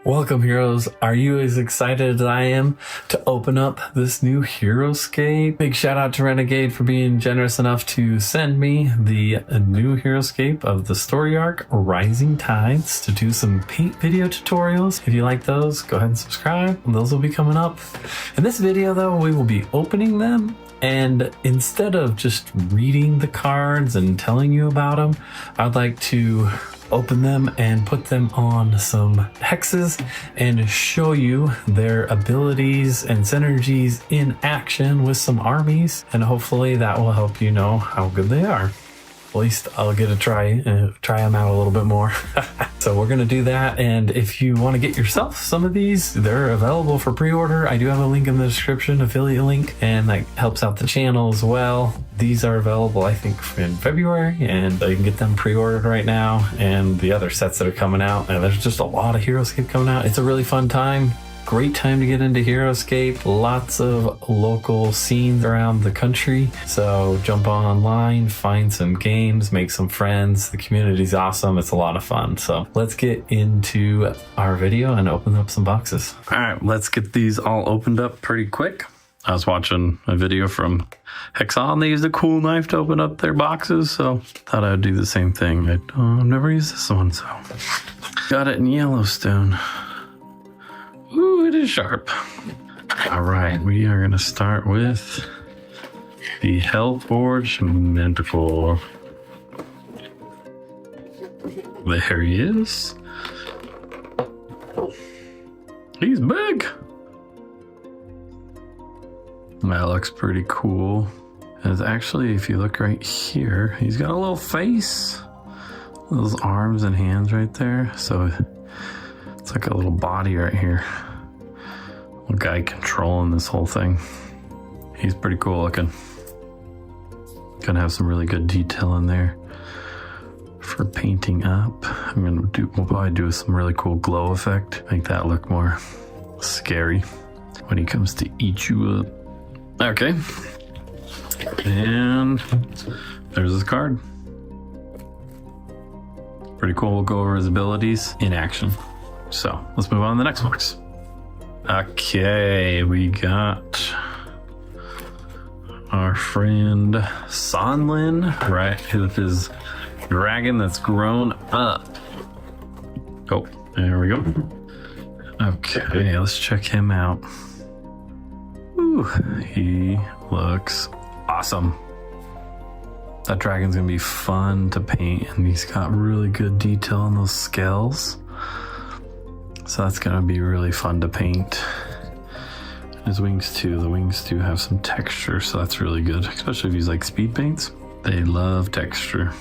Welcome, heroes. Are you as excited as I am to open up this new Heroscape? Big shout out to Renegade for being generous enough to send me the new Heroscape of the story arc Rising Tides to do some paint video tutorials. If you like those, go ahead and subscribe. Those will be coming up. In this video, though, we will be opening them. And instead of just reading the cards and telling you about them, I'd like to open them and put them on some hexes and show you their abilities and synergies in action with some armies. And hopefully that will help you know how good they are. At least I'll get to try them out a little bit more. So we're going to do that. And if you want to get yourself some of these, they're available for pre-order. I do have a link in the description, affiliate link, and that helps out the channel as well. These are available, I think, in February, and you can get them pre-ordered right now. And the other sets that are coming out, and there's just a lot of Heroscape coming out. It's a really fun time. Great time to get into Heroscape. Lots of local scenes around the country. So jump online, find some games, make some friends. The community's awesome. It's a lot of fun. So let's get into our video and open up some boxes. All right, let's get these all opened up pretty quick. I was watching a video from Hexon. They used a cool knife to open up their boxes, so thought I'd do the same thing. I've never used this one, so got it in Yellowstone. Ooh, it is sharp. All right, we are going to start with the Hellforge Mandukor. There he is. He's big. That looks pretty cool. And actually, if you look right here, he's got a little face. Those arms and hands right there. So it's like a little body right here. Little guy controlling this whole thing. He's pretty cool looking. Gonna have some really good detail in there for painting up. We'll probably do some really cool glow effect. Make that look more scary when he comes to eat you up. Okay. And there's his card. Pretty cool. We'll go over his abilities in action. So let's move on to the next box. Okay, we got our friend Sonlen, right? With his dragon that's grown up. Oh, there we go. Okay, let's check him out. Ooh, he looks awesome. That dragon's gonna be fun to paint, and he's got really good detail on those scales. So that's gonna be really fun to paint. His wings too. The wings do have some texture, so that's really good. Especially if you use like speed paints. They love texture.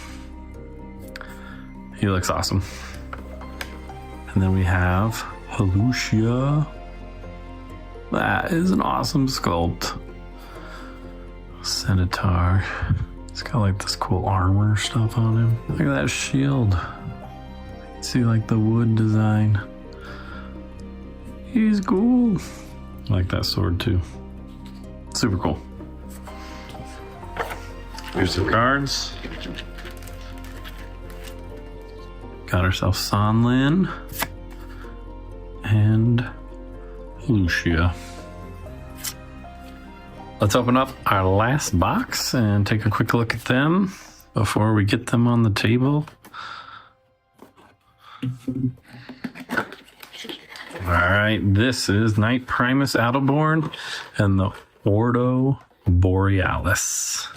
He looks awesome. And then we have Halucia. That is an awesome sculpt. Centaur. It's got like this cool armor stuff on him. Look at that shield. See like the wood design. He's cool. I like that sword too. Super cool. Here's the cards. Got ourselves Sonlen and Lucia. Let's open up our last box and take a quick look at them before we get them on the table. All right, this is Knight Primus Adelborn and the Ordo Borealis.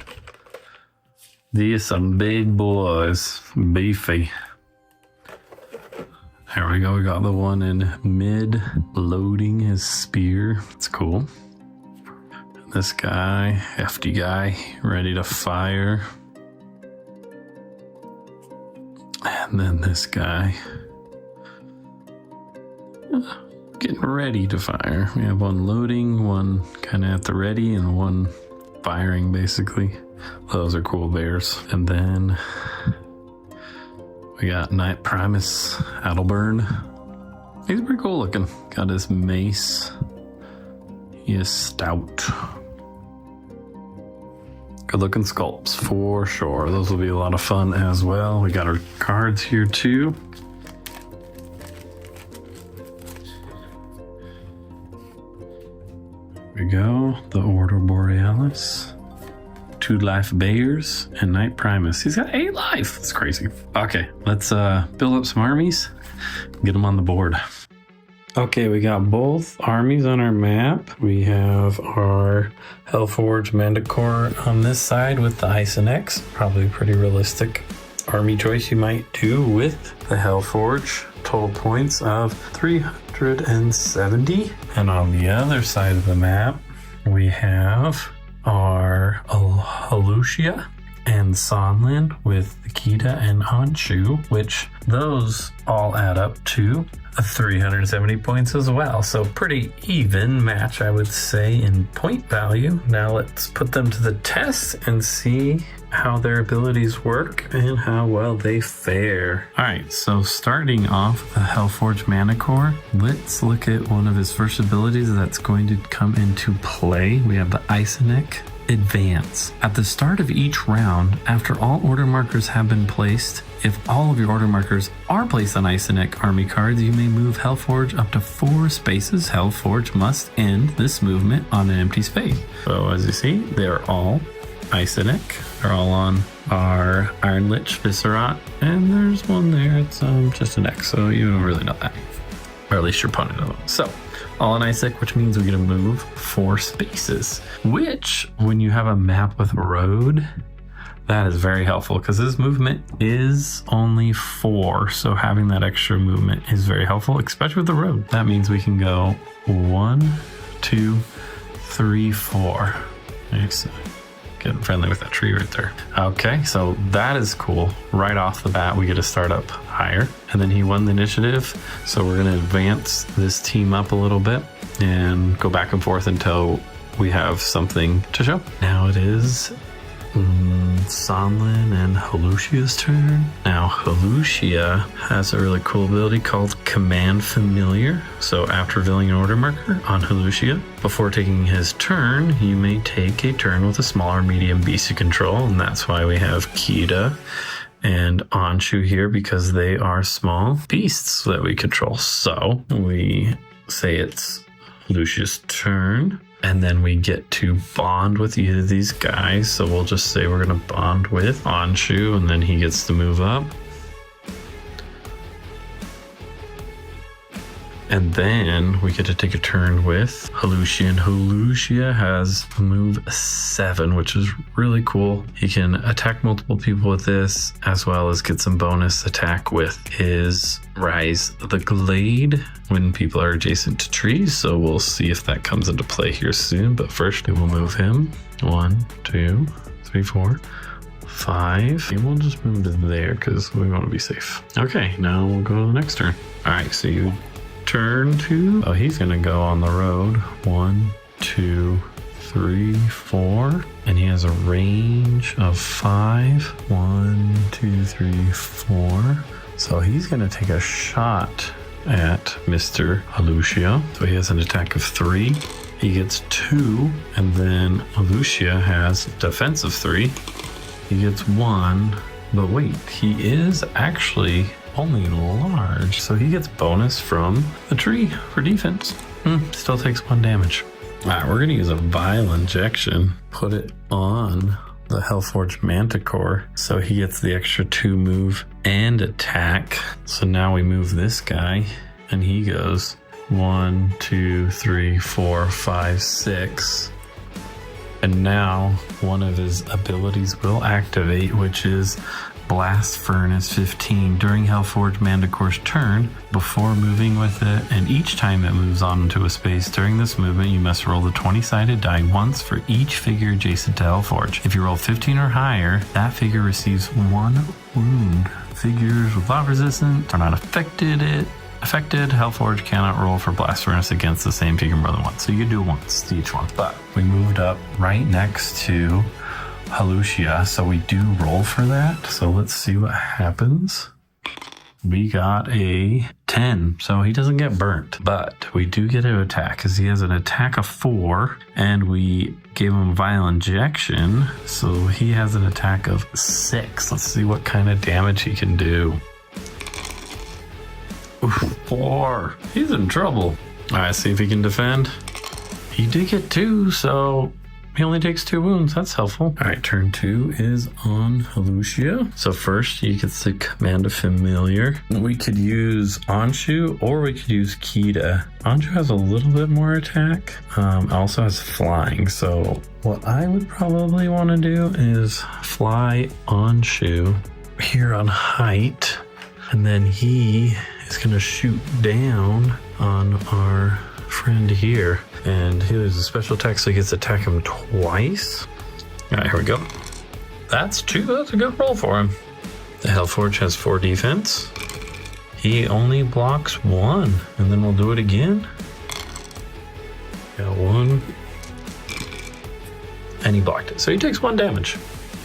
These are some big boys, beefy. There we go, we got the one in mid loading his spear. It's cool. This guy, hefty guy, ready to fire. And then this guy, getting ready to fire. We have one loading, one kind of at the ready, and one firing basically. Those are cool bears. And then we got Knight Primus Adelborn. He's pretty cool looking. Got his mace. He is stout. Good looking sculpts for sure. Those will be a lot of fun as well. We got our cards here too. Here we go. The Order Borealis. 2 life bears and Knight Primus. He's got 8 life. That's crazy. Okay, let's build up some armies. Get them on the board. Okay, we got both armies on our map. We have our Hellforge Mandukor on this side with the Isonex. Probably pretty realistic army choice you might do with the Hellforge. Total points of 370. And on the other side of the map, we have our Halushia and Sonlen with the Kita and Anshu, which those all add up to 370 points as well. So pretty even match, I would say, in point value. Now let's put them to the test and see how their abilities work and how well they fare. All right, so starting off the Hellforge Mandukor, let's look at one of his first abilities that's going to come into play. We have the Isonic Advance. At the start of each round, after all order markers have been placed, if all of your order markers are placed on Isonic army cards, you may move Hellforge up to 4 spaces. Hellforge must end this movement on an empty space. So as you see, they're all Isonic. They're all on our Iron Lich Viscerat, and there's one there. It's just an X, so you don't really know that. Or at least your opponent doesn't. So all on Isaac, which means we get to move 4 spaces, which when you have a map with road, that is very helpful because this movement is only 4. So having that extra movement is very helpful, especially with the road. That means we can go 1, 2, 3, 4. Nice. Getting friendly with that tree right there. Okay, so that is cool. Right off the bat, we get to start up higher. And then he won the initiative. So we're going to advance this team up a little bit and go back and forth until we have something to show. Now it is Sonlen and Halushia's turn. Now Halushia has a really cool ability called Command Familiar. So after revealing an order marker on Halushia, before taking his turn, you may take a turn with a small or medium beast you control, and that's why we have Kita and Anshu here, because they are small beasts that we control. So we say it's Halushia's turn. And then we get to bond with either of these guys. So we'll just say we're going to bond with Anshu, and then he gets to move up. And then we get to take a turn with Halushia. And Halushia has move 7, which is really cool. He can attack multiple people with this, as well as get some bonus attack with his Rise the Glade when people are adjacent to trees. So we'll see if that comes into play here soon. But first we will move him 1, 2, 3, 4, 5. And we'll just move to there because we want to be safe. Okay, now we'll go to the next turn. All right, so you turn 2. Oh, he's gonna go on the road. 1, 2, 3, 4, and he has a range of 5. 1, 2, 3, 4. So he's gonna take a shot at Mr. Halushia. So he has an attack of 3. He gets 2, and then Halushia has defense of 3. He gets 1, but wait, he is actually only large, so he gets bonus from the tree for defense. Still takes 1 damage. All right, we're gonna use a Vile Injection, put it on the Hellforge Mandukor, so he gets the extra 2 move and attack. So now we move this guy, and he goes 1, 2, 3, 4, 5, 6. And now one of his abilities will activate, which is Blast Furnace 15 during Hellforge Mandukor's turn before moving with it, and each time it moves on into a space during this movement, you must roll the 20-sided die once for each figure adjacent to Hellforge. If you roll 15 or higher, that figure receives 1 wound. Figures with lava resistance are not affected. Hellforge cannot roll for Blast Furnace against the same figure more than once, so you can do it once to each one. But we moved up right next to Halushia, so we do roll for that. So let's see what happens. We got a 10, so he doesn't get burnt, but we do get an attack because he has an attack of 4, and we gave him Vile Injection, so he has an attack of 6. Let's see what kind of damage he can do. Oof, 4. He's in trouble. All right, see if he can defend. He did get 2, so he only takes 2 wounds. That's helpful. All right, turn 2 is on Helucia. So first he gets to command a familiar. We could use Anshu or we could use Kita. Anshu has a little bit more attack. Also has flying. So what I would probably want to do is fly Anshu here on height. And then he is going to shoot down on our friend here. And he has a special attack, so he gets to attack him twice. All right, here we go. That's 2. That's a good roll for him. The Hellforge has 4 defense. He only blocks 1, and then we'll do it again. Got 1. And he blocked it, so he takes 1 damage.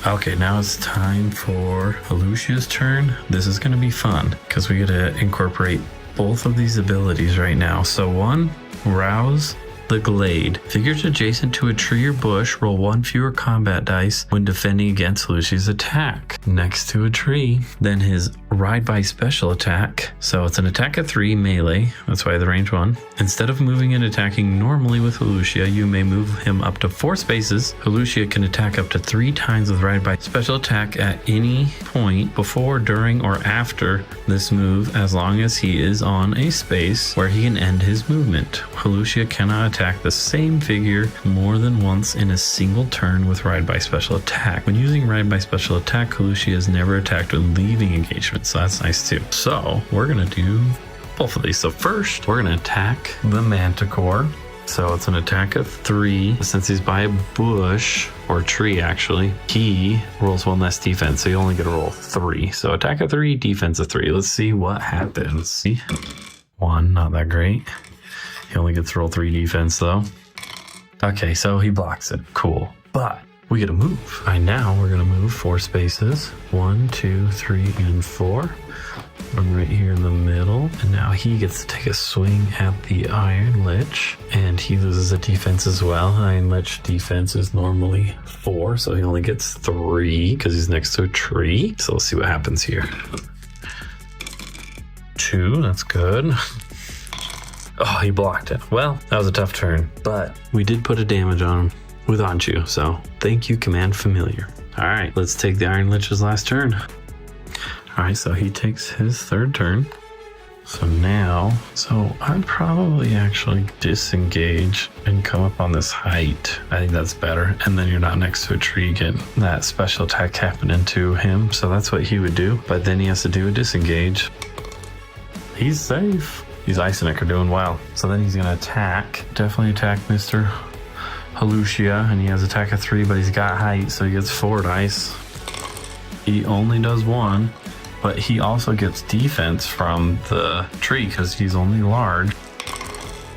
Okay, now it's time for Helucia's turn. This is going to be fun, because we get to incorporate both of these abilities right now. So 1, Rouse the Glade. Figures adjacent to a tree or bush roll 1 fewer combat dice when defending against Lucy's attack. Next to a tree, then his Ride by special attack. So it's an attack of 3 melee. That's why the range 1. Instead of moving and attacking normally with Helucia, you may move him up to 4 spaces. Helucia can attack up to 3 times with Ride by special attack at any point before, during, or after this move, as long as he is on a space where he can end his movement. Helucia cannot attack the same figure more than once in a single turn with Ride by special attack. When using Ride by special attack, Helucia is never attacked when leaving engagement, so that's nice too. So we're gonna do both of these. So first, we're gonna attack the Mandukor. So it's an attack of 3. Since he's by a bush, or tree actually, he rolls 1 less defense, so you only get to roll 3. So attack of 3, defense of 3. Let's see what happens. See? 1, not that great. He only gets to roll 3 defense though. Okay, so he blocks it. Cool. But we get to move. Now we're gonna move 4 spaces. 1, 2, 3, and 4. I'm right here in the middle. And now he gets to take a swing at the Iron Lich. And he loses a defense as well. Iron Lich defense is normally 4, so he only gets 3 because he's next to a tree. So let's see what happens here. 2, that's good. Oh, he blocked it. Well, that was a tough turn, but we did put a damage on him with Anshu, so thank you, Command Familiar. All right, let's take the Iron Lich's last turn. All right, so he takes his 3rd turn. So I'd probably actually disengage and come up on this height. I think that's better. And then you're not next to a tree, get that special attack happening to him. So that's what he would do, but then he has to do a disengage. He's safe. These Icenic are doing well. So then he's gonna attack. Definitely attack Mr. Helucia, and he has attack of 3, but he's got height, so he gets 4 dice. He only does 1, but he also gets defense from the tree because he's only large.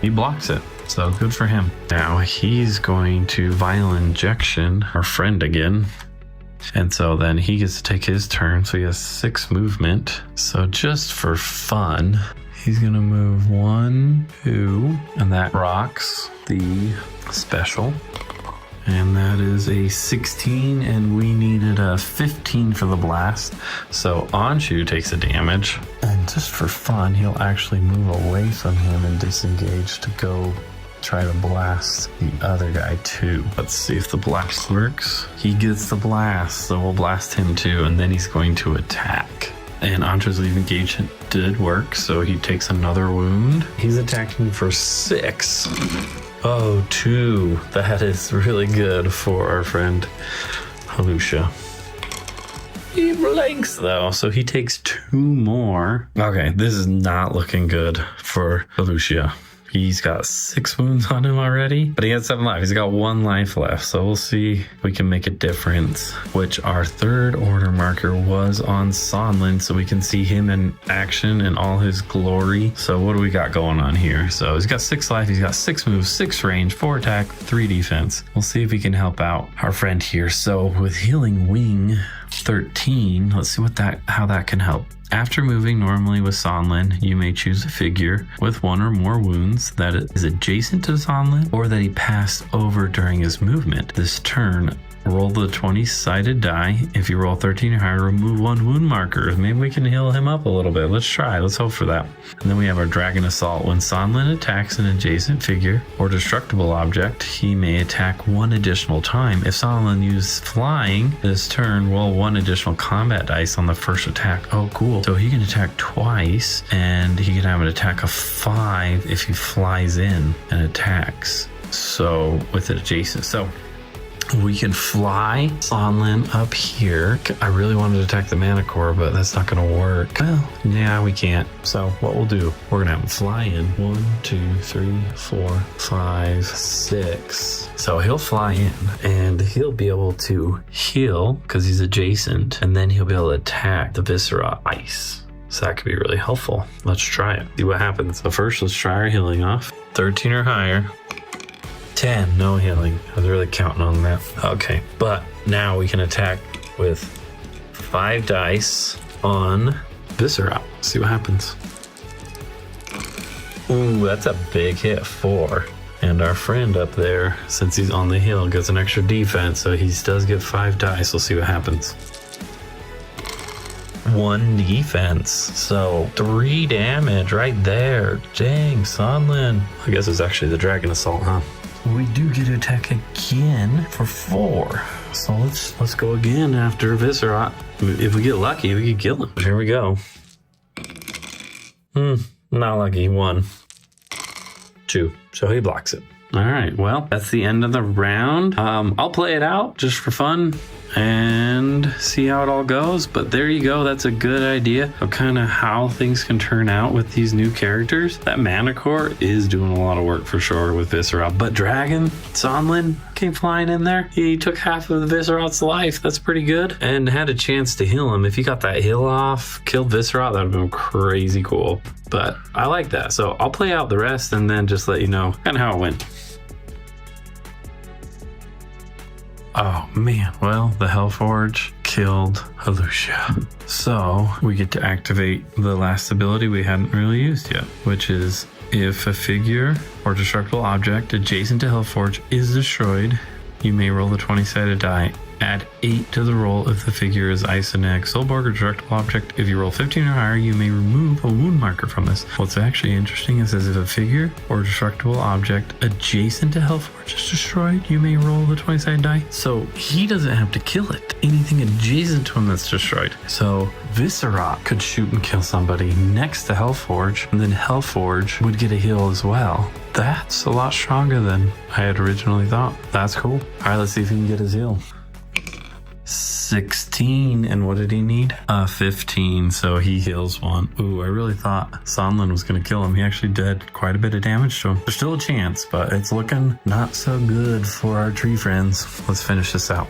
He blocks it, so good for him. Now he's going to Violent Injection our friend again. And so then he gets to take his turn, so he has 6 movement. So just for fun, he's gonna move 1, 2, and that rocks the special. And that is a 16, and we needed a 15 for the blast. So Anshu takes a damage. And just for fun, he'll actually move away from him and disengage to go try to blast the other guy too. Let's see if the blast works. He gets the blast, so we'll blast him too, and then he's going to attack. And Anshu's leave engagement did work, so he takes another wound. He's attacking for 6. Oh, 2. That is really good for our friend Helucia. He blanks though, so he takes 2 more. Okay, this is not looking good for Helucia. He's got 6 wounds on him already, but he has 7 life. He's got 1 life left, so we'll see if we can make a difference, which our 3rd order marker was on Sonlen, so we can see him in action in all his glory. So what do we got going on here? So he's got 6 life, he's got 6 moves, 6 range, 4 attack, 3 defense. We'll see if we can help out our friend here. So with Healing Wing 13, let's see how that can help. After moving normally with Sonlen, you may choose a figure with 1 or more wounds that is adjacent to Sonlen or that he passed over during his movement. This turn, roll the 20-sided die. If you roll 13 or higher, remove 1 wound marker. Maybe we can heal him up a little bit. Let's try. Let's hope for that. And then we have our Dragon Assault. When Sonlen attacks an adjacent figure or destructible object, he may attack 1 additional time. If Sonlen uses flying this turn, roll 1 additional combat dice on the first attack. Oh, cool. So he can attack twice, and he can have an attack of 5 if he flies in and attacks. So with it adjacent. So we can fly Sonlen up here. I really wanted to attack the Mandukor, but that's not going to work. Well, yeah, we can't. So what we'll do, we're going to have him fly in. 1, 2, 3, 4, 5, 6. So he'll fly in, and he'll be able to heal because he's adjacent, and then he'll be able to attack the Viscera ice. So that could be really helpful. Let's try it. See what happens. So first, let's try our healing off. 13 or higher. 10, no healing. I was really counting on that. Okay, but now we can attack with 5 dice on Viscera. See what happens. Ooh, that's a big hit, 4. And our friend up there, since he's on the hill, gets an extra defense, so he does get 5 dice. We'll see what happens. 1 defense, so 3 damage right there. Dang, Sonlen. I guess it's actually the Dragon Assault, huh? We do get to attack again for 4. So let's go again after Viscera. If we get lucky, we could kill him. Here we go. Not lucky. 1, 2. So he blocks it. All right, well, that's the end of the round. I'll play it out just for fun and see how it all goes. But there you go. That's a good idea of kind of how things can turn out with these new characters. That Mandukor is doing a lot of work for sure with Viscera. But Dragon, Sonlen came flying in there. He took half of the Viscera's life. That's pretty good. And had a chance to heal him. If he got that heal off, killed Viscera, that would have been crazy cool. But I like that. So I'll play out the rest and then just let you know kind of how it went. Oh man, well, the Hellforge killed Halusia. So we get to activate the last ability we hadn't really used yet, which is if a figure or destructible object adjacent to Hellforge is destroyed, you may roll the 20-sided die. Add 8 to the roll if the figure is Isoneg, Soulborg, or destructible object. If you roll 15 or higher, you may remove a wound marker from this. What's actually interesting is if a figure or destructible object adjacent to Hellforge is destroyed, you may roll the 20-sided die. So he doesn't have to kill it. Anything adjacent to him that's destroyed. So Viscera could shoot and kill somebody next to Hellforge, and then Hellforge would get a heal as well. That's a lot stronger than I had originally thought. That's cool. All right, let's see if he can get his heal. 16, and what did he need? 15, so he heals 1. Ooh, I really thought Sonlen was going to kill him. He actually did quite a bit of damage to him. There's still a chance, but it's looking not so good for our tree friends. Let's finish this out.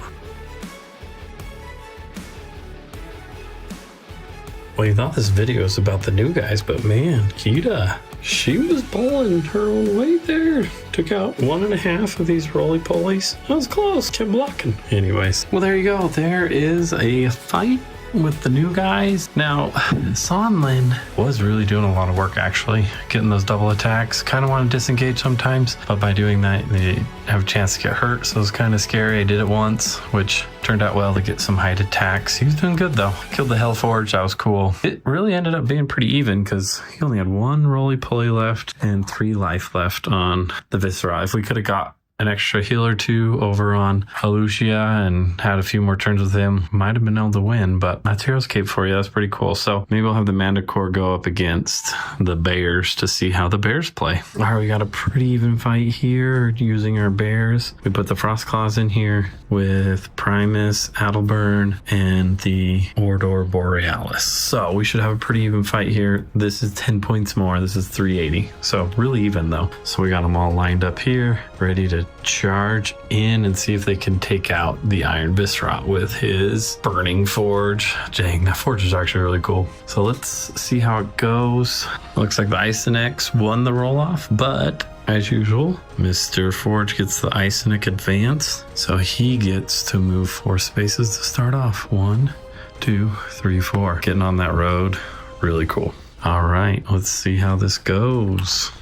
Well, you thought this video was about the new guys, but man, Kita, she was pulling her own weight there. Took out 1.5 of these roly-polies. That was close, kept blocking. Anyways, well, there you go. There is a fight with the new guys. Now, Sonlen was really doing a lot of work, actually, getting those double attacks. Kind of want to disengage sometimes, but by doing that, they have a chance to get hurt, so it's kind of scary. I did it once, which turned out well to get some height attacks. He was doing good, though. Killed the Hellforge. That was cool. It really ended up being pretty even because he only had 1 roly-poly left and 3 life left on the Viscera. If we could have got an extra heal or 2 over on Halusia and had a few more turns with him, might have been able to win, but that's Heroscape for you. That's pretty cool. So maybe we'll have the Mandukor go up against the bears to see how the bears play. All right, we got a pretty even fight here using our bears. We put the Frost Claws in here with Primus, Adelburn, and the Ordor Borealis. So we should have a pretty even fight here. This is 10 points more. This is 380. So really even though. So we got them all lined up here, ready to charge in and see if they can take out the Iron Viscera with his Burning Forge. Dang, that forge is actually really cool. So let's see how it goes. Looks like the Isoneg won the roll-off, but as usual, Mr. Forge gets the Isoneg advance, so he gets to move 4 spaces to start off. 1, 2, 3, 4. Getting on that road, really cool. All right, let's see how this goes.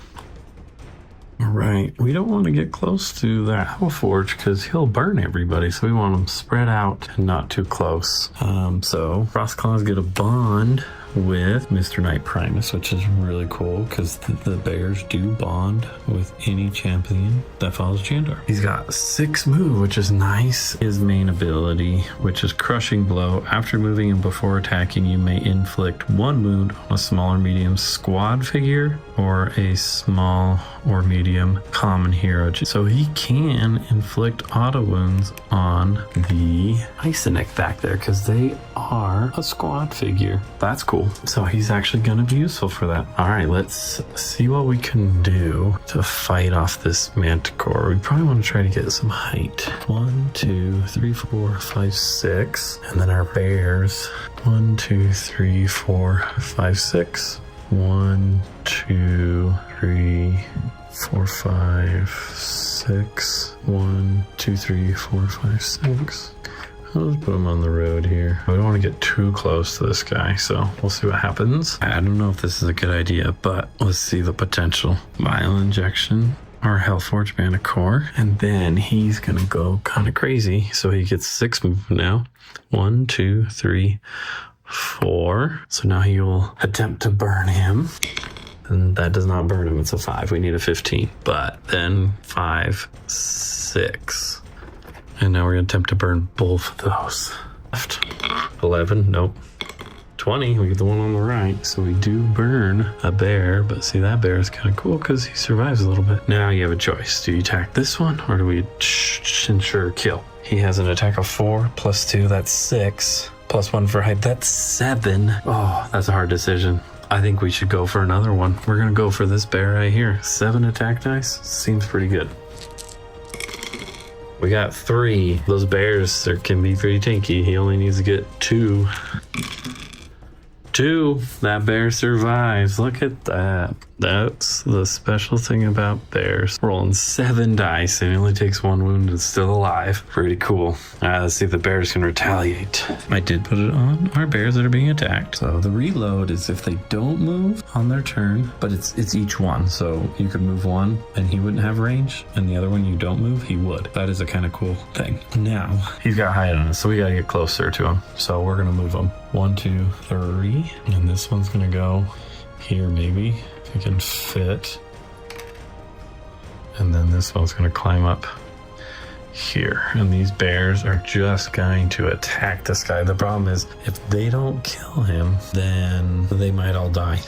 All right, we don't want to get close to that Hellforge because he'll burn everybody. So we want them spread out and not too close. So Frostclaws get a bond with Mr. Knight Primus, which is really cool because the bears do bond with any champion that follows Jandar. He's got 6 move, which is nice. His main ability, which is Crushing Blow. After moving and before attacking, you may inflict 1 wound on a small or medium squad figure or a small or medium common hero. So he can inflict auto wounds on the Isonic back there because they are a squad figure. That's cool. So he's actually going to be useful for that. All right, let's see what we can do to fight off this Manticore. We probably want to try to get some height. 1, 2, 3, 4, 5, 6. And then our bears. 1, 2, 3, 4, 5, 6. 1, 2, 3, 4, 5, 6. 1, 2, 3, 4, 5, 6. Let's put him on the road here. We don't want to get too close to this guy, so we'll see what happens. I don't know if this is a good idea, but let's see the potential. Vial Injection or Hellforge Mandukor, and then he's gonna go kind of crazy. So he gets 6 move now. 1, 2, 3, 4. So now he will attempt to burn him. And that does not burn him. It's a 5. We need a 15. But then 5, 6. And now we're going to attempt to burn both of those. Left. 11. Nope. 20. We get the one on the right. So we do burn a bear. But see, that bear is kind of cool because he survives a little bit. Now you have a choice. Do you attack this one or do we ensure kill? He has an attack of 4 plus 2. That's 6. Plus 1 for height. That's 7. Oh, that's a hard decision. I think we should go for another one. We're going to go for this bear right here. 7 attack dice. Seems pretty good. We got 3. Those bears can be pretty tanky. He only needs to get 2. 2. That bear survives. Look at that. That's the special thing about bears. Rolling 7 dice and it only takes 1 wound and it's still alive. Pretty cool. Let's see if the bears can retaliate. I did put it on our bears that are being attacked. So the reload is if they don't move on their turn, but it's each one. So you could move one and he wouldn't have range, and the other one you don't move, he would. That is a kind of cool thing. Now he's got height on us, so we gotta get closer to him. So we're gonna move him. 1, 2, 3, and this one's gonna go here maybe. If it can fit. And then this one's going to climb up here. And these bears are just going to attack this guy. The problem is, if they don't kill him, then they might all die.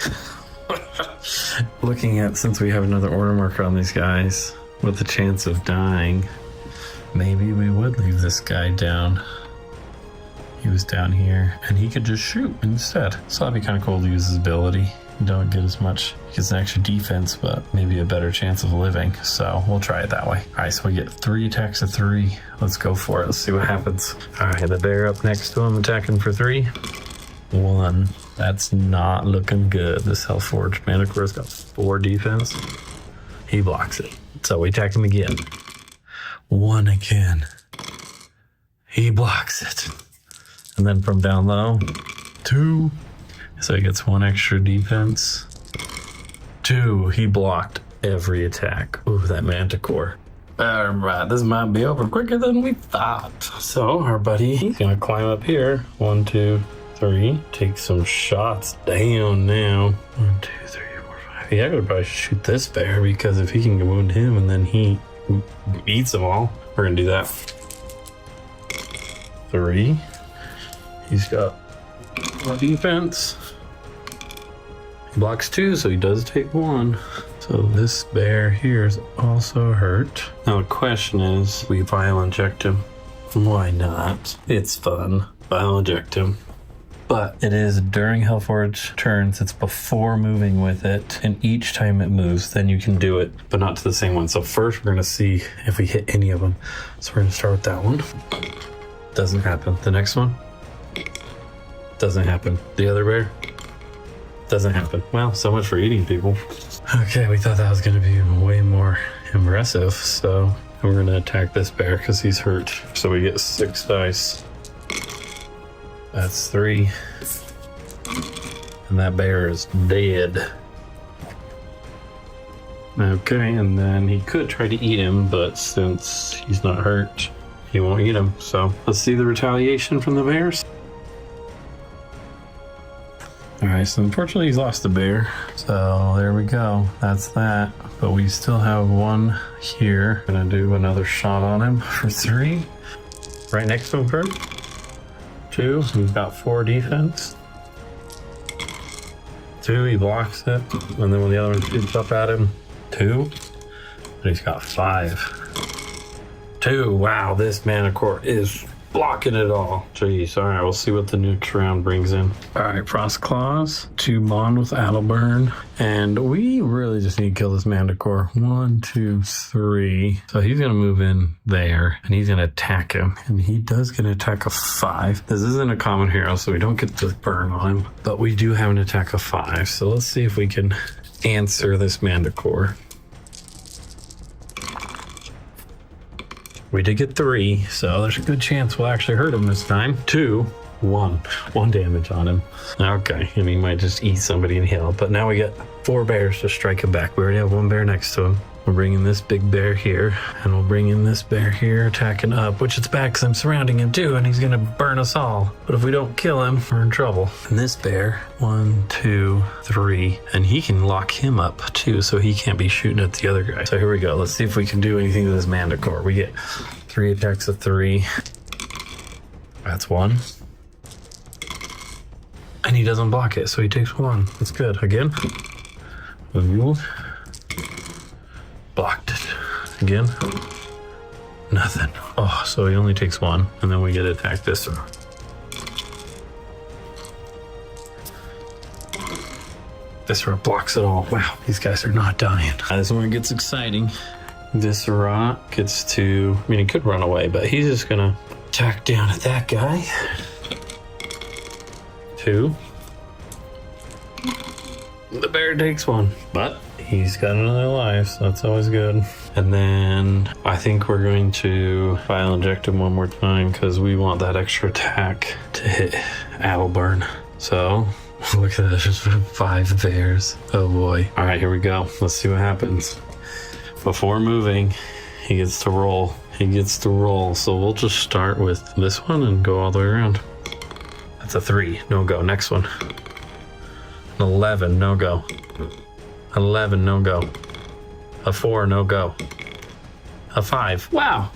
Looking at, since we have another order marker on these guys, with the chance of dying, maybe we would leave this guy down. He was down here, and he could just shoot instead. So that'd be kind of cool to use his ability. Don't get as much, gets an extra defense, but maybe a better chance of living. So we'll try it that way. All right, so we get 3 attacks of 3. Let's go for it. Let's see what happens. All right, the bear up next to him, attacking for 3. 1. That's not looking good. This Hellforge Mandukor's got 4 defense. He blocks it. So we attack him again. 1 again. He blocks it. And then from down low, 2. So he gets 1 extra defense. 2, he blocked every attack. Ooh, that Manticore. All right, this might be over quicker than we thought. So our buddy, he's gonna climb up here. 1, 2, 3. Take some shots down now. 1, 2, 3, 4, 5. Yeah, I could probably shoot this bear because if he can wound him and then he eats them all, we're gonna do that. 3. He's got 1 defense. He blocks 2, so he does take 1. So this bear here is also hurt. Now the question is, we vial inject him. Why not? It's fun. Vial inject him. But it is during Hellforge turns, it's before moving with it, and each time it moves, then you can do it, but not to the same one. So first we're gonna see if we hit any of them. So we're gonna start with that one. Doesn't happen. The next one? Doesn't happen. The other bear? Doesn't happen. Well, so much for eating people. Okay, we thought that was going to be way more impressive, so we're going to attack this bear because he's hurt. So we get 6 dice. That's 3. And that bear is dead. Okay, and then he could try to eat him, but since he's not hurt, he won't eat him. So let's see the retaliation from the bears. All right, so unfortunately he's lost the bear. So there we go. That's that. But we still have one here. Gonna do another shot on him for 3. Right next to him for 2. He's got 4 defense. 2, he blocks it. And then when the other one shoots up at him, 2. And he's got 5. 2. Wow, this Mandukor is blocking it all. Jeez. All right, we'll see what the next round brings in. All right, Frost Claws to bond with Adelburn. And we really just need to kill this Mandukor. 1, 2, 3. So he's going to move in there and he's going to attack him. And he does get an attack of 5. This isn't a common hero, so we don't get the burn on him. But we do have an attack of 5. So let's see if we can answer this Mandukor. We did get 3, so there's a good chance we'll actually hurt him this time. 2, 1. 1 damage on him. Okay, and he might just eat somebody and heal. But now we got 4 bears to strike him back. We already have 1 bear next to him. We'll bring in this big bear here, and we'll bring in this bear here attacking up, which it's bad because I'm surrounding him too, and he's going to burn us all. But if we don't kill him, we're in trouble. And this bear, 1, 2, 3, and he can lock him up too, so he can't be shooting at the other guy. So here we go. Let's see if we can do anything to this Mandukor. We get 3 attacks of 3. That's 1. And he doesn't block it, so he takes 1. That's good. Again. Ooh. Blocked it. Again. Nothing. Oh, so he only takes 1. And then we get attacked this one. This one blocks it all. Wow, these guys are not dying. This is when it gets exciting. This rock gets to, I mean, he could run away, but he's just gonna attack down at that guy. 2. The bear takes 1, but he's got another life, so that's always good. And then I think we're going to file inject him one more time because we want that extra attack to hit Adelburn. So look at this, just 5 bears. Oh boy. All right, here we go. Let's see what happens. Before moving, he gets to roll. He gets to roll. So we'll just start with this one and go all the way around. That's a 3, no go. Next one. 11, no go. 11, no go. A 4, no go. A 5, wow.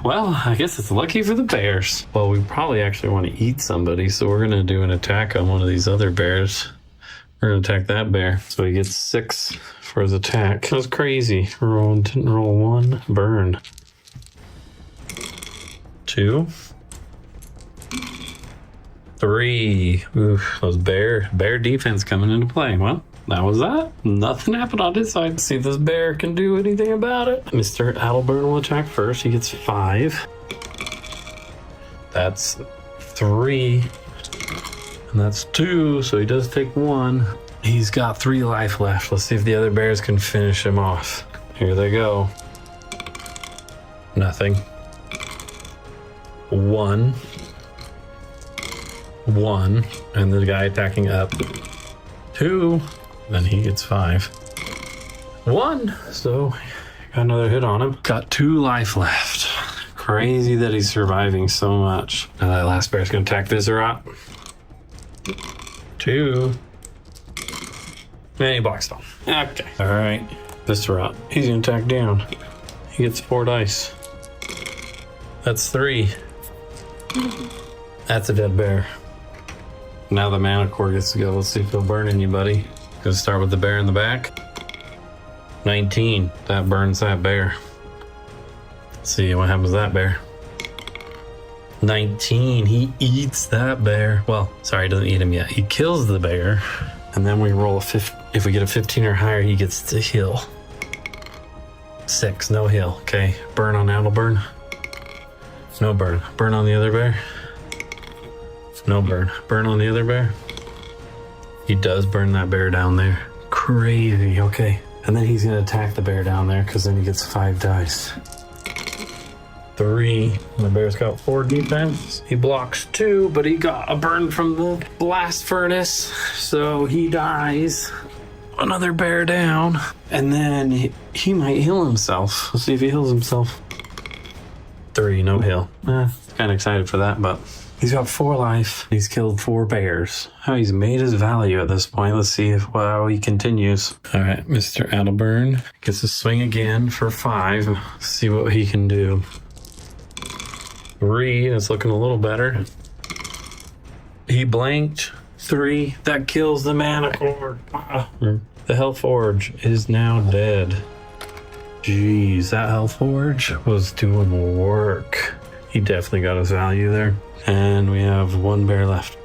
Well, I guess it's lucky for the bears. Well, we probably actually want to eat somebody, so we're going to do an attack on one of these other bears. We're going to attack that bear. So he gets 6 for his attack. That was crazy. Didn't roll 1, burn. 2. 3. Oof, those bear defense coming into play. Well, that was that. Nothing happened on his side. See if this bear can do anything about it. Mr. Adelburn will attack first. He gets 5. That's 3. And that's 2, so he does take 1. He's got 3 life left. Let's see if the other bears can finish him off. Here they go. Nothing. 1. 1. And the guy attacking up. 2. Then he gets 5. 1. So got another hit on him. Got 2 life left. Crazy that he's surviving so much. Now that last bear's gonna attack Viserat. 2. And he blocks off. Okay. Alright. Viserat. He's gonna attack down. He gets 4 dice. That's 3. That's a dead bear. Now the Mandukor gets to go. Let's see if he'll burn anybody. Gonna start with the bear in the back. 19. That burns that bear. Let's see what happens to that bear. 19. He eats that bear. Well, sorry, he doesn't eat him yet. He kills the bear. And then we roll a 15. If we get a 15 or higher, he gets to heal. 6. No heal. Okay. Burn on Adelburn. No burn. Burn on the other bear. No burn. Burn on the other bear. He does burn that bear down there. Crazy. Okay. And then he's going to attack the bear down there because then he gets 5 dice. 3. And the bear's got 4 defense. He blocks 2, but he got a burn from the blast furnace. So he dies. another bear down. And then he might heal himself. Let's see if he heals himself. 3, no heal. Kind of excited for that, but he's got 4 life. He's killed 4 bears. Oh, he's made his value at this point. Let's see how he continues. All right, Mr. Adelburn gets to swing again for 5. Let's see what he can do. 3, it's looking a little better. He blanked. 3, that kills the Mandukor. The Hellforge is now dead. Jeez, that Hellforge was doing work. He definitely got his value there. And we have 1 bear left.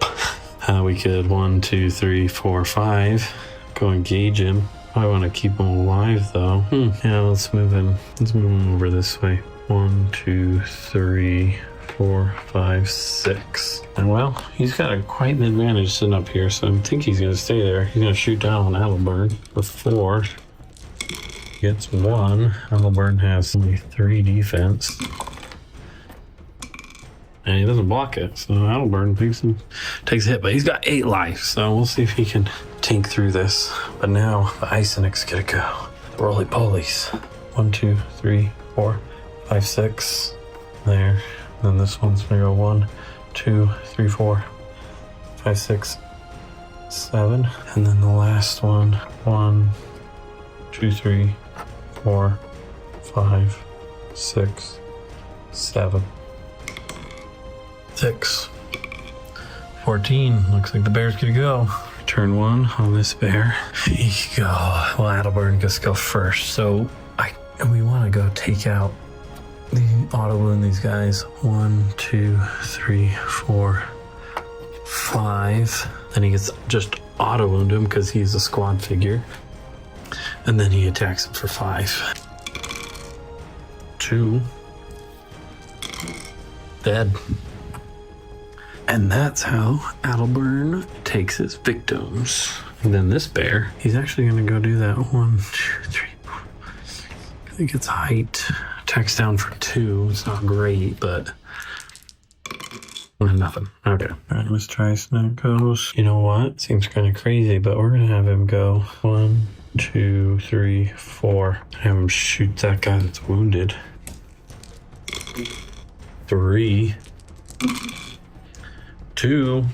We could 1, 2, 3, 4, 5. Go engage him. I want to keep him alive though. Yeah, let's move him. Let's move him over this way. 1, 2, 3, 4, 5, 6. And well, he's got quite an advantage sitting up here, so I think he's going to stay there. He's going to shoot down on Adelburn with 4. Gets 1. Adelburn has only 3 defense. And he doesn't block it, so Adelburn takes a hit, but he's got 8 life, so we'll see if he can tank through this. But now the Isonic's gonna go. The roly-polies. 1, 2, 3, 4, 5, 6. There. Then this one's gonna go 1, 2, 3, 4, 5, 6, 7. And then the last one, 1, 2, 3, 4, 5, 6, 7. 6. 14. Looks like the bear's gonna go. Turn 1 on this bear. He go. Well, Adelburn gets to go first. So we want to go take out the auto wound these guys. 1, 2, 3, 4, 5. Then he gets just auto wound him because he's a squad figure. And then he attacks him for 5. 2. Dead. And that's how Adelburn takes his victims. And then this bear, he's actually going to go do that. 1, 2, 3, 4. I think it's height. Attacks down for 2. It's not great, but nothing. Okay. All right, let's try Snake goes. You know what? Seems kind of crazy, but we're going to have him go 1, 2, 3, 4. Have him shoot that guy that's wounded. 3. 2,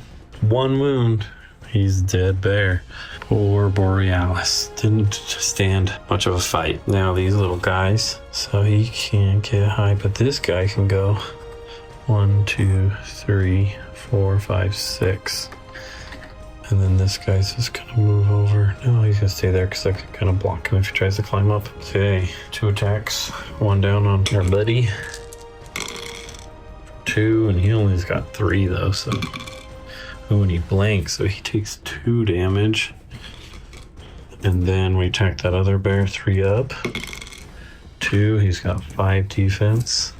1 wound. He's dead bear. Poor Borealis. Didn't stand much of a fight. Now these little guys, so he can't get high, but this guy can go 1, 2, 3, 4, 5, 6. And then this guy's just gonna move over. No, he's gonna stay there because I can kind of block him if he tries to climb up. Okay, 2 attacks. 1 down on our buddy. 2, and he only's got 3 though, so. Oh, and he blanks, so he takes 2 damage. And then we attack that other bear, 3 up. 2, he's got 5 defense.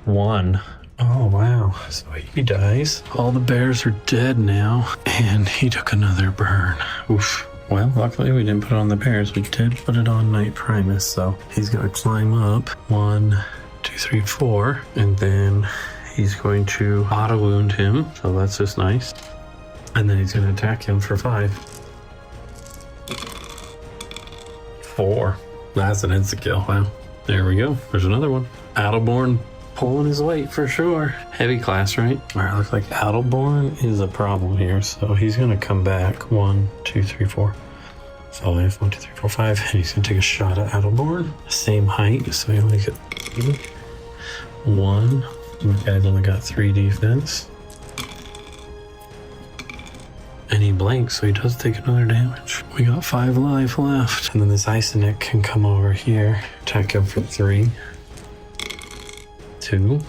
1. Oh, wow. So he dies. All the bears are dead now, and he took another burn. Oof. Well, luckily we didn't put it on the bears. We did put it on Knight Primus, so he's gonna climb up. 1, 2, 3, 4, and then he's going to auto wound him, so that's just nice. And then he's going to attack him for 5. 4. That's an insta kill. Wow. There we go. There's another one. Adelborn pulling his weight for sure. Heavy class, right? All right, looks like Adelborn is a problem here, so he's going to come back. 1, 2, 3, 4. 5. 1, 2, 3, 4, 5. And he's going to take a shot at Adelborn. Same height, so he only get 1. The guy's only got 3 defense. And he blanks, so he does take another damage. We got 5 life left. And then this Isonic can come over here, attack him for 3. 2.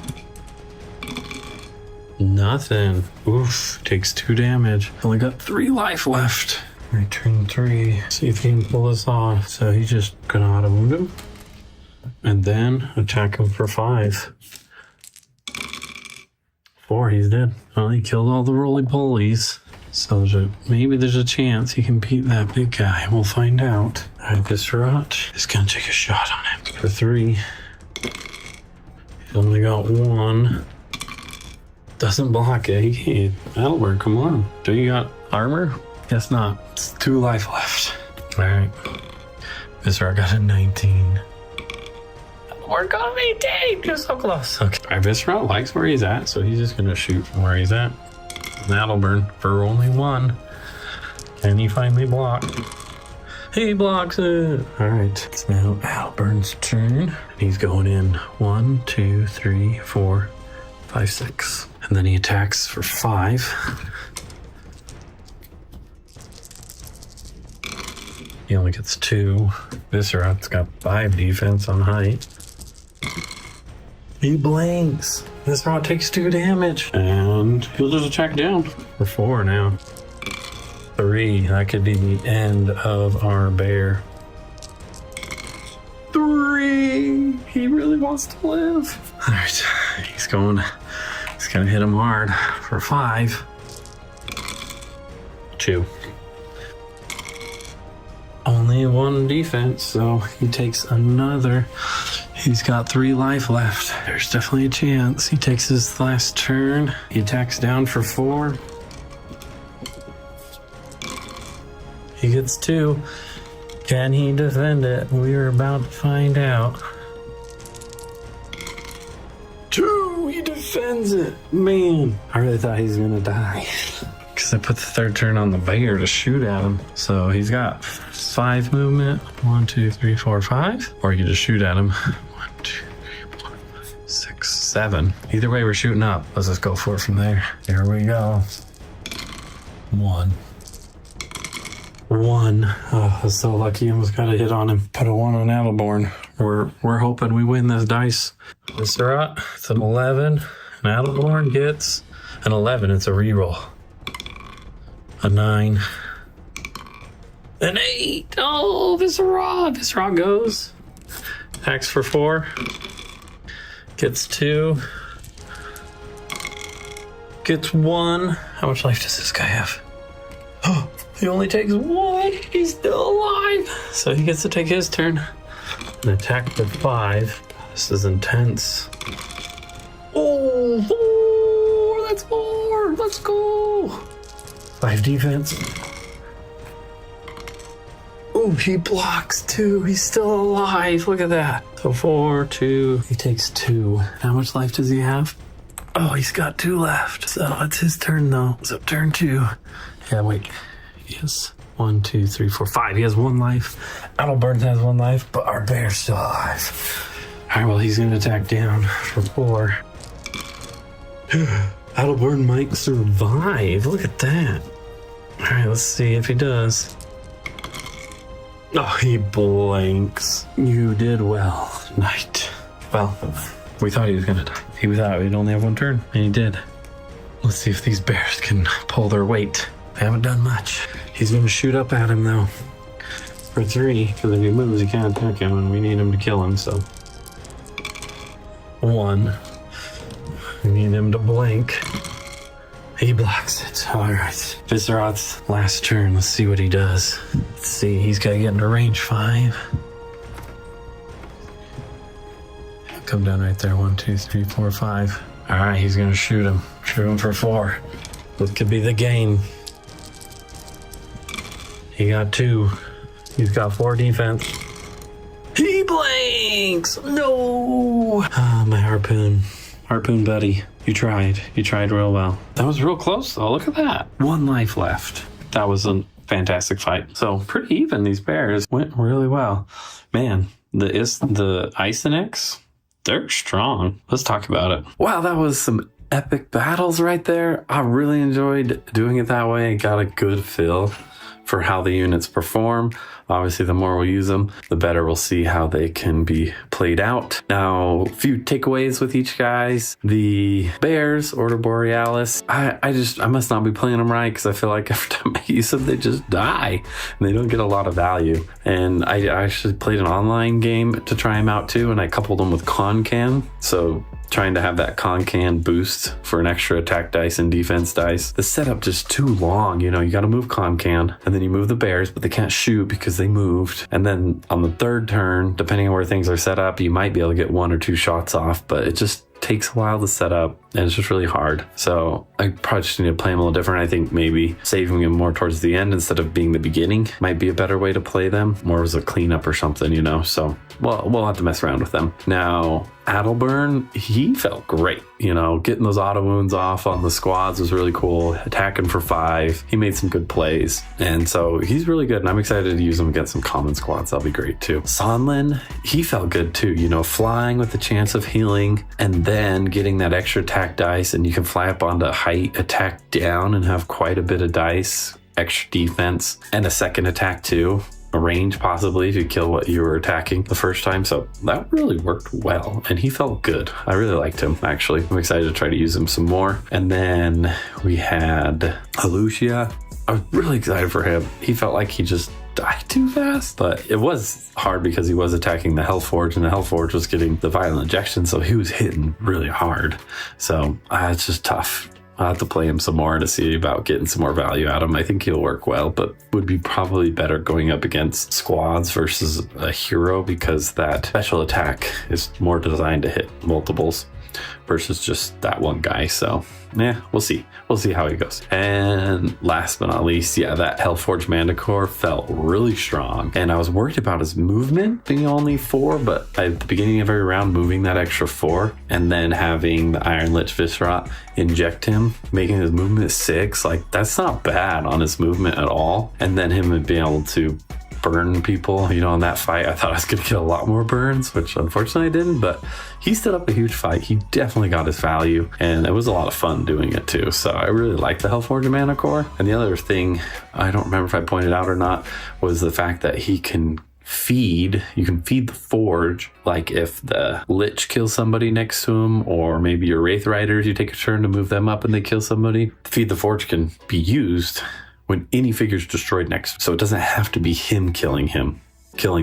Nothing. Oof, takes 2 damage. Only got 3 life left. Return 3. See if he can pull this off. So he's just gonna auto wound him. And then attack him for 5. 4, he's dead. Well, he killed all the roly-polies. So maybe there's a chance he can beat that big guy. We'll find out. All right, this rot is gonna take a shot on him for 3. He's only got 1. Doesn't block it. Adelbert, come on. Do you got armor? Guess not. It's 2 life left. All right. Viscera got a 19. We're gonna be 18. You're so close. Okay. All right, Viscera likes where he's at, so he's just gonna shoot from where he's at. That'll burn for only 1. And he finally blocked. He blocks it. All right. It's now Alburn's turn. He's going in 1, 2, 3, 4, 5, 6. And then he attacks for 5. He only gets 2. Viscera's got 5 defense on height. He blinks. Viscera takes 2 damage. And he'll just attack down for 4 now. 3. That could be the end of our bear. 3. He really wants to live. All right. He's gonna hit him hard for 5. 2. Only 1 defense, so he takes another. He's got 3 life left. There's definitely a chance. He takes his last turn. He attacks down for 4. He gets 2. Can he defend it? We're about to find out. 2! He defends it! Man, I really thought he was gonna die. Because I put the 3rd turn on the bear to shoot at him. So he's got 5 movement. 1, 2, 3, 4, 5. Or you can just shoot at him. 1, 2, 3, 4, 5, 6, 7. Either way, we're shooting up. Let's just go for it from there. Here we go. 1. 1. Oh, I was so lucky. I almost got a hit on him. Put a 1 on Adelborn. We're hoping we win this dice. Viscera, it's an 11. And Adelborn gets an 11. It's a reroll. A 9. An 8. Oh, Viscera. Viscera goes. Attacks for 4. Gets 2. Gets 1. How much life does this guy have? Oh, he only takes 1. He's still alive. So he gets to take his turn. And attack for 5. This is intense. Oh, 4. That's 4. Let's go. 5 defense. Oh, he blocks 2. He's still alive. Look at that. So 4, 2. He takes 2. How much life does he have? Oh, he's got 2 left. So it's his turn though. So turn 2. Yeah, wait. Yes. 1, 2, 3, 4, 5. He has 1 life. Adelburn has 1 life, but our bear's still alive. All right, well, he's going to attack down for 4. Adelburn might survive. Look at that. All right, let's see if he does. Oh, he blanks. You did well, knight. Well, we thought he was going to die. He thought we'd only have 1 turn, and he did. Let's see if these bears can pull their weight. They haven't done much. He's going to shoot up at him, though. For 3, because if he moves, he can't attack him, and we need him to kill him, so. 1. We need him to blink. He blocks it. All right. Viscera's last turn. Let's see what he does. Let's see. He's got to get into range 5. Come down right there. 1, 2, 3, 4, 5. All right. He's going to shoot him. Shoot him for 4. This could be the game. He got 2. He's got 4 defense. He blinks! No! Ah, my harpoon. Harpoon buddy. You tried. You tried real well. That was real close though. Look at that. 1 life left. That was a fantastic fight. So pretty even. These bears went really well. Man, the Isonex, they're strong. Let's talk about it. Wow, that was some epic battles right there. I really enjoyed doing it that way. Got a good feel for how the units perform. Obviously, the more we use them, the better we'll see how they can be played out. Now, a few takeaways with each guys. The bears, Order Borealis, I must not be playing them right because I feel like every time I use them, they just die and they don't get a lot of value. And I actually played an online game to try them out too, and I coupled them with Concan. So trying to have that Concan boost for an extra attack dice and defense dice. The setup just too long, you know, you got to move Concan and then you move the bears, but they can't shoot because they moved. And then on the 3rd turn, depending on where things are set up, you might be able to get 1 or 2 shots off, but it just takes a while to set up. and it's just really hard. So I probably just need to play him a little different. I think maybe saving him more towards the end instead of being the beginning might be a better way to play them, more as a cleanup or something, you know. So we'll have to mess around with them. Now, Adalburn, he felt great. You know, getting those auto wounds off on the squads was really cool. Attacking for 5. He made some good plays. And so he's really good. And I'm excited to use him against some common squads. That'll be great too. Sonlen, he felt good too. You know, flying with the chance of healing and then getting that extra attack dice. And you can fly up onto height, attack down, and have quite a bit of dice, extra defense, and a second attack too. A range possibly to kill what you were attacking the first time. So that really worked well, and he felt good. I really liked him, actually. I'm excited to try to use him some more. And then we had Alucia. I was really excited for him. He felt like he just died too fast, but it was hard because he was attacking the Hellforge, and the Hellforge was getting the violent injection, so he was hitting really hard. So it's just tough. I'll have to play him some more to see about getting some more value out of him. I think he'll work well, but would be probably better going up against squads versus a hero, because that special attack is more designed to hit multiples versus just that one guy. So yeah, we'll see. We'll see how he goes. And last but not least, yeah, that Hellforge Mandukor felt really strong. And I was worried about his movement being only 4, but at the beginning of every round, moving that extra 4 and then having the Iron Lich Viscerat inject him, making his movement 6, like that's not bad on his movement at all. And then him being able to burn people, you know, in that fight, I thought I was going to get a lot more burns, which unfortunately I didn't, but he stood up a huge fight. He definitely got his value, and it was a lot of fun doing it too. So I really liked the Hellforge Mandukor. And the other thing, I don't remember if I pointed out or not, was the fact that he can feed the forge. Like if the Lich kills somebody next to him, or maybe your Wraith Riders, you take a turn to move them up and they kill somebody, feed the forge can be used when any figure's destroyed next. So it doesn't have to be him killing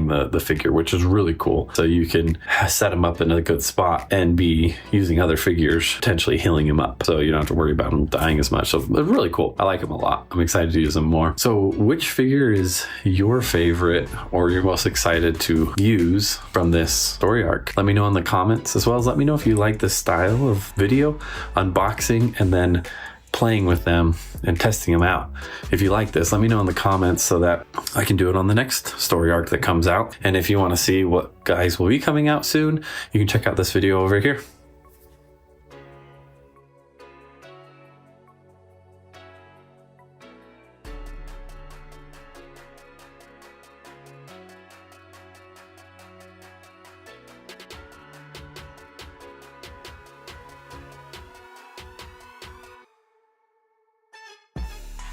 the figure, which is really cool. So you can set him up in a good spot and be using other figures, potentially healing him up. So you don't have to worry about him dying as much. So it's really cool. I like him a lot. I'm excited to use him more. So which figure is your favorite or you're most excited to use from this story arc? Let me know in the comments, as well as let me know if you like this style of video, unboxing, and then playing with them and testing them out. If you like this, let me know in the comments so that I can do it on the next story arc that comes out. And if you want to see what guys will be coming out soon, you can check out this video over here.